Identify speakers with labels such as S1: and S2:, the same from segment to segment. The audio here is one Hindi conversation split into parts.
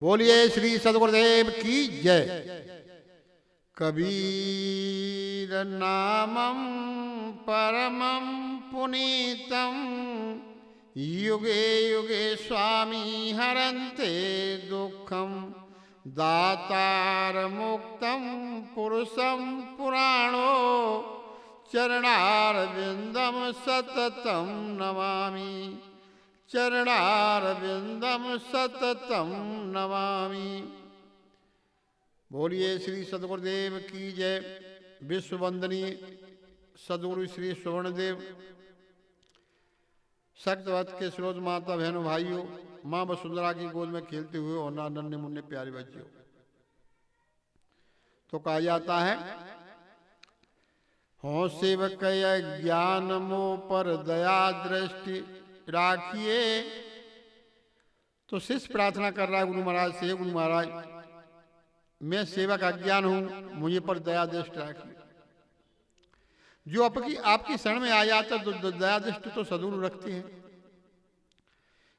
S1: बोलिए श्री सदगुरुदेव की जय। कबीर नामम परमं पुनीतम युगे युगे स्वामी हरन्ते दुःखम दातार मुक्तम पुरुषम पुराणो चरणारविंदम सततम नमामि चरणारविंदम सततम नमामि। बोलिए श्री सदगुरुदेव की जय। विश्व वंदनीय सदगुरु श्री सुवर्णदेव सख्तवत के स्रोत माता बहनों भाइयों, माँ वसुंधरा की गोद में खेलते हुए और नन्हे मुन्ने प्यारे बच्चों, तो कहा जाता है हो सेवक ज्ञान मोह पर दया दृष्टि राखिए। तो शिष्य प्रार्थना कर रहा है गुरु महाराज से, गुरु महाराज मैं सेवक अज्ञान हूं, मुझे पर दया दृष्टि राखिए। जो आपकी शरण में आ जाता है तो दया दृष्टि तो सदगुरु रखते हैं,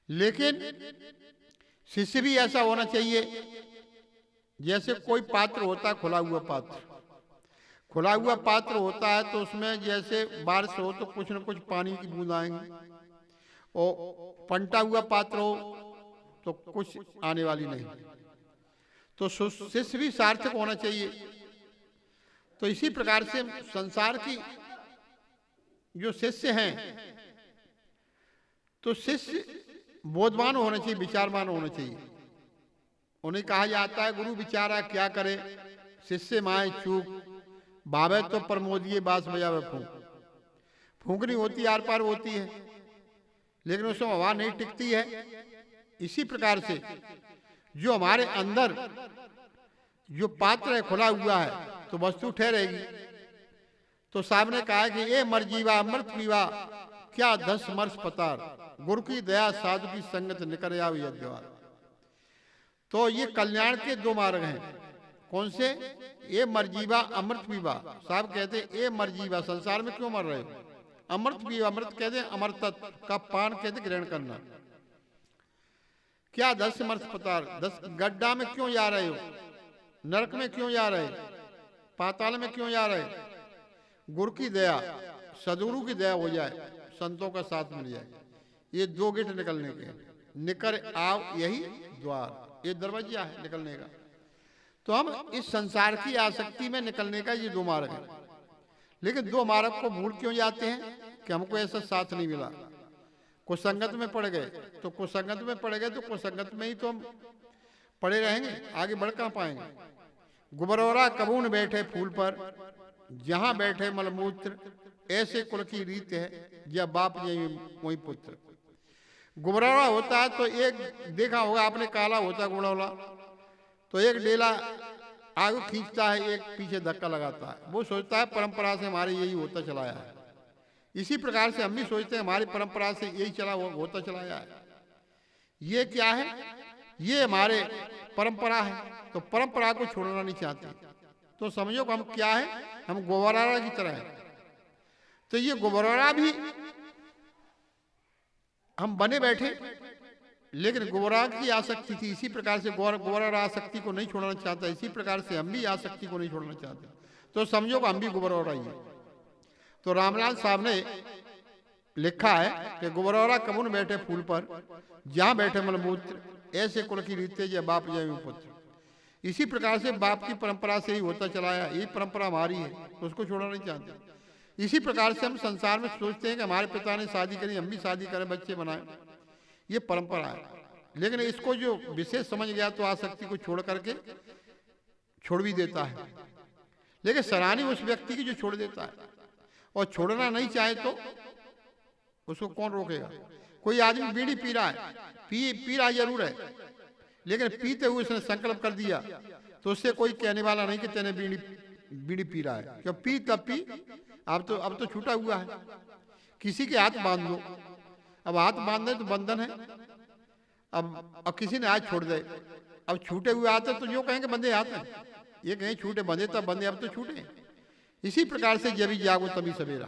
S1: लेकिन शिष्य भी ऐसा होना चाहिए जैसे कोई पात्र होता है, खुला हुआ पात्र। खुला हुआ पात्र होता है तो उसमें जैसे बारिश हो तो कुछ न कुछ पानी की बूंद आएंगी, और पंटा हुआ पात्र हो तो कुछ आने वाली नहीं। तो शिष्य भी सार्थक होना चाहिए। तो इसी प्रकार से संसार की जो शिष्य हैं, तो शिष्य बोधवान होना चाहिए, विचारवान होना चाहिए। उन्हें कहा जाता है गुरु विचारा क्या करे, शिष्य माए चूक भावे तो प्रमोदिये बास बजावे फूंक। फूंकनी होती आर पार होती है, लेकिन उसमें हवा नहीं टिकती है। इसी प्रकार से जो हमारे अंदर जो पात्र है खुला हुआ है तो वस्तु ठहरेगी। तो साहब ने कहा कि ये मरजीवा अमृत पीवा क्या 10 मर्स पतार, गुरु की दया साधु की संगत निकर आवे यज्ञवार। तो ये कल्याण के दो मार्ग हैं। कौन से? ये मरजीवा अमृत पीवा। साहब कहते ये मरजीवा संसार में क्यों मर रहे हो? अमृत पीवा, अमृत कहते अमृतत्व का पान कहते ग्रहण करना। क्या 10 मर्स पतार, 10 गड्ढा में क्यों जा रहे हो? नरक में क्यों जा रहे? पाताल में क्यों जा रहे? गुरु की दया, सदगुरु की दया हो जाए, संतों का साथ मिल जाए, ये दो गेट निकलने के। निकर आओ यही द्वार, ये दरवाजा है निकलने का। तो हम इस संसार की आसक्ति में निकलने का ये दो मार्ग है। लेकिन दो मार्ग को भूल क्यों जाते हैं कि हमको ऐसा साथ नहीं मिला। कुछ संगत में पड़ गए तो कुछ संगत में पड़ गए तो कुछ संगत में ही तो हम पड़े रहेंगे, आगे बढ़ कहाँ पाएंगे। गुबरौरा कबून बैठे फूल पर, जहां बैठे मलमूत्र, ऐसे कुल की रीत है जब बाप ये वही पुत्र। गुबरौरा होता है तो एक देखा होगा आपने, काला होता है गुड़ौला, तो एक डेला आगे खींचता है, एक पीछे धक्का लगाता है। वो सोचता है परंपरा से हमारे यही होता चला आया है। इसी प्रकार से हम भी सोचते हैं हमारी परंपरा से यही चला होता चला आया है। ये क्या है? ये हमारे परंपरा है, तो परंपरा को छोड़ना नहीं चाहते। तो समझो हम क्या है, हम गोबरारा की तरह है। तो ये गोबरारा भी हम बने बैठे, लेकिन गोबरा की आसक्ति थी। इसी प्रकार से गोबरा आसक्ति को नहीं छोड़ना चाहता, इसी प्रकार से हम भी आसक्ति को नहीं छोड़ना चाहते। तो समझो हम भी गोबरा ही है। तो रामलाल साहब ने लिखा है कि गोबरौरा कबून बैठे फूल पर, जहां बैठे मलमूत्र, ऐसे कुल की रीते जय बाप जय पुत्र। इसी प्रकार से बाप की परंपरा से ही होता चला आया, यही परंपरा हमारी है, तो उसको छोड़ना नहीं चाहते। इसी प्रकार से हम संसार में सोचते हैं कि हमारे पिता ने शादी करी, हम भी शादी करें, बच्चे बनाए, ये परंपरा है। लेकिन इसको जो विशेष समझ गया तो आसक्ति को छोड़ करके छोड़ भी देता है। लेकिन सराहनीय उस व्यक्ति की जो छोड़ देता है, और छोड़ना नहीं चाहे तो उसको कौन रोकेगा। कोई आदमी बीड़ी पी रहा है, पी रहा जरूर है, लेकिन पीते हुए उसने संकल्प कर दिया तो उससे कोई कहने वाला नहीं कि तेने बीड़ी पी रहा है। क्यों? पी तब पी, अब तो छूटा हुआ है। किसी के हाथ बांध दो, अब हाथ बांध दे तो बंधन है। अब किसी ने हाथ छोड़ दे, अब छूटे हुए हाथ है तो जो कहेंगे बंधे हाथ है, ये कहें छूटे बंधे तब बंधे, अब तो छूटे। इसी प्रकार से जब जागो तभी सवेरा,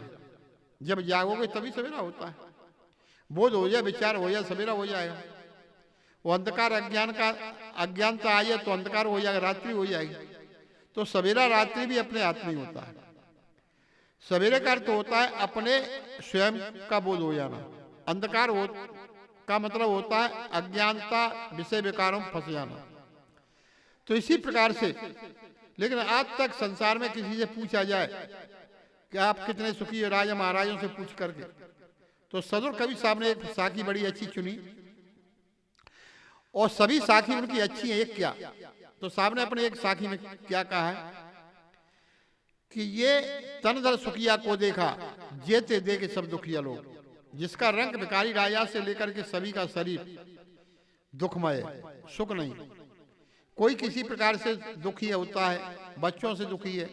S1: जब जागोगे तभी सवेरा होता है। बोध हो जाए, विचार हो जाए, सवेरा हो जाएगा। वो अंधकार अज्ञानता आई है तो अंधकार हो जाएगा, रात्रि हो जाएगी। तो सवेरा रात्रि भी अपने हाथ में होता है। सवेरे का अर्थ होता है अपने स्वयं का बोध हो जाना। अंधकार का मतलब होता है अज्ञानता, विषय विकारों में फंस जाना। तो इसी प्रकार से, लेकिन आज तक संसार में किसी से पूछा जाए कि आप कितने सुखी हो, राजा महाराजों से पूछ करके, तो सदर कवि साहब ने एक साखी बड़ी अच्छी चुनी और सभी साखी उनकी अच्छी है। एक क्या, तो साहब ने अपने एक साखी में क्या कहा है कि ये तन धर सुखिया को देखा, जेते देखे सब दुखिया लोग। जिसका रंग भिखारी राजा से लेकर के सभी का शरीर दुखमय, सुख नहीं। कोई किसी प्रकार से दुखी होता है, बच्चों से दुखी है,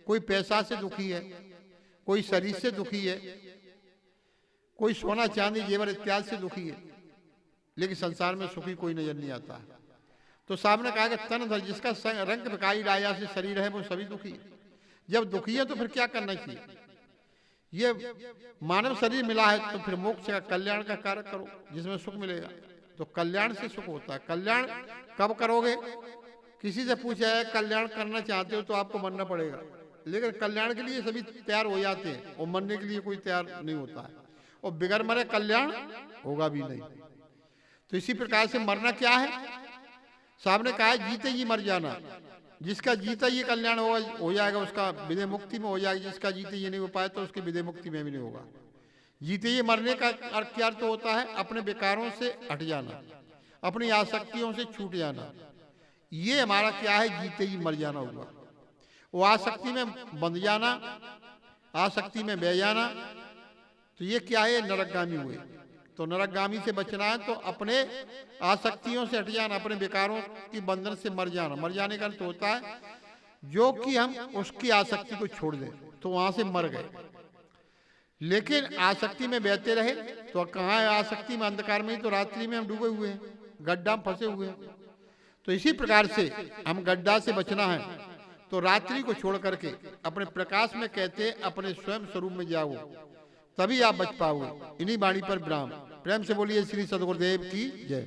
S1: कोई पैसा से दुखी है, कोई शरीर से दुखी है, कोई सोना चांदी जेवर इत्यादि से दुखी है, लेकिन संसार में सुखी कोई नजर नहीं आता है। तो साहब ने कहा कि तन धर, जिसका रंग भिखारी राजा से शरीर है, वो सभी दुखी है। जब दुखी है तो फिर क्या करना चाहिए? ये मानव शरीर मिला है तो फिर मोक्ष का, कल्याण का कार्य करो जिसमें सुख मिलेगा। तो कल्याण से सुख होता है। कल्याण कब करोगे? किसी से पूछा है कल्याण करना चाहते हो तो आपको मरना पड़ेगा, लेकिन कल्याण के लिए सभी तैयार हो जाते हैं और मरने के लिए कोई तैयार नहीं होता है, और बिगड़ मरे कल्याण होगा भी नहीं। तो इसी प्रकार से मरना क्या है? साहब ने कहा है जीते ही मर जाना। जिसका जीता ये कल्याण हो जाएगा, उसका विदेह मुक्ति में हो जाएगा। जिसका जीते ये नहीं हो पाए तो उसके विदेह मुक्ति में भी नहीं होगा। जीते ये मरने का अर्थ क्या अर्थ होता है? अपने विकारों से हट जाना, अपनी आसक्तियों से छूट जाना। ये हमारा क्या है? जीते ही मर जाना होगा। वो आसक्ति में बंध जाना, आसक्ति में बह जाना, तो ये क्या है? नरकगामी हुए। तो नरकगामी से बचना है तो अपने आसक्तियों से हट जाना, अपने विकारों की बंधन से मर जाना। मर जाने का अर्थ होता है जो कि हम उसकी आसक्ति को छोड़ दें, तो वहां से मर गए। लेकिन आसक्ति में बहते रहे तो कहाँ है? आसक्ति में, अंधकार में ही तो रात्रि में हम डूबे हुए हैं, गड्ढा में फंसे हुए हैं। तो इसी प्रकार से हम गड्ढा से बचना है तो रात्रि को छोड़ करके अपने प्रकाश में, कहते अपने स्वयं स्वरूप में जाओ, तभी आप बच पाओगे। इन्हीं वाणी पर विराम। प्रेम से बोलिए श्री सद्गुरुदेव की जय।